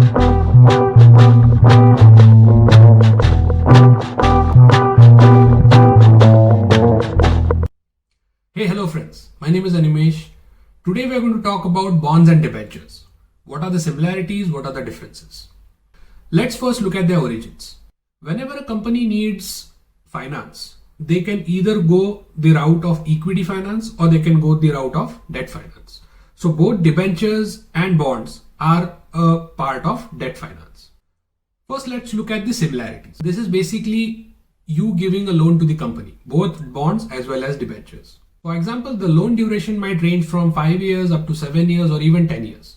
Hey, hello friends. My name is Animesh. Today we are going to talk about bonds and debentures. What are the similarities? What are the differences? Let's first look at their origins. Whenever a company needs finance, they can either go the route of equity finance or they can go the route of debt finance. So both debentures and bonds are a part of debt finance. First, let's look at the similarities. This is basically you giving a loan to the company, both bonds as well as debentures. For example, the loan duration might range from 5 years up to 7 years or even 10 years.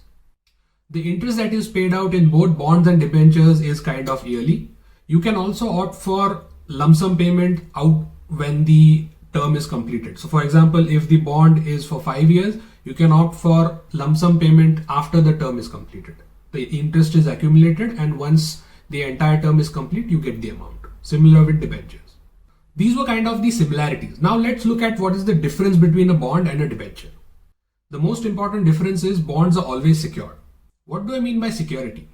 The interest that is paid out in both bonds and debentures is kind of yearly. You can also opt for lump sum payment out when the term is completed. So for example, if the bond is for 5 years, you can opt for lump sum payment after the term is completed. The interest is accumulated and once the entire term is complete, you get the amount. Similar with debentures. These were kind of the similarities. Now let's look at what is the difference between a bond and a debenture. The most important difference is bonds are always secured. What do I mean by security?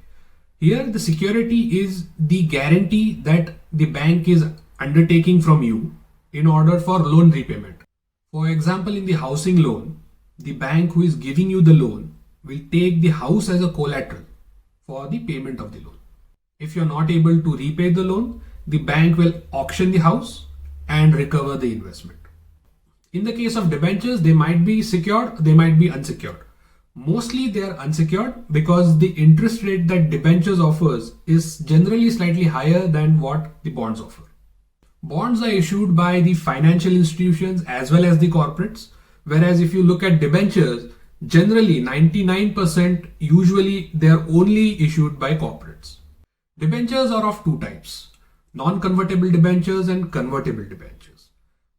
Here the security is the guarantee that the bank is undertaking from you in order for loan repayment. For example, in the housing loan, the bank who is giving you the loan will take the house as a collateral for the payment of the loan. If you're not able to repay the loan, the bank will auction the house and recover the investment. In the case of debentures, they might be secured, they might be unsecured. Mostly they are unsecured because the interest rate that debentures offers is generally slightly higher than what the bonds offer. Bonds are issued by the financial institutions as well as the corporates, whereas if you look at debentures, generally 99% usually they are only issued by corporates. Debentures are of two types: non-convertible debentures and convertible debentures.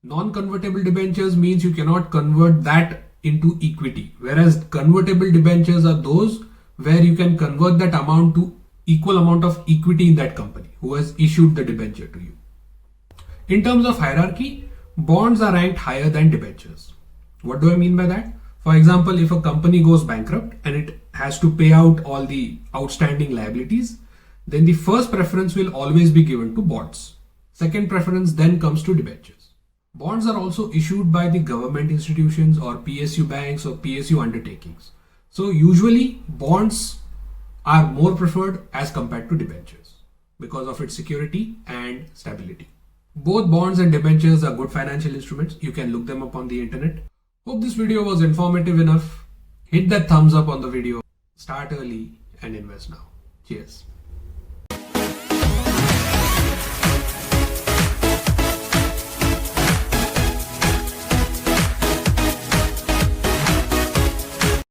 Non-convertible debentures means you cannot convert that into equity, whereas convertible debentures are those where you can convert that amount to equal amount of equity in that company who has issued the debenture to you. In terms of hierarchy, bonds are ranked higher than debentures. What do I mean by that? For example, if a company goes bankrupt and it has to pay out all the outstanding liabilities, then the first preference will always be given to bonds. Second preference then comes to debentures. Bonds are also issued by the government institutions or PSU banks or PSU undertakings. So usually bonds are more preferred as compared to debentures because of its security and stability. Both bonds and debentures are good financial instruments. You can look them up on the internet. Hope this video was informative enough. Hit that thumbs up on the video. Start early and invest now. Cheers.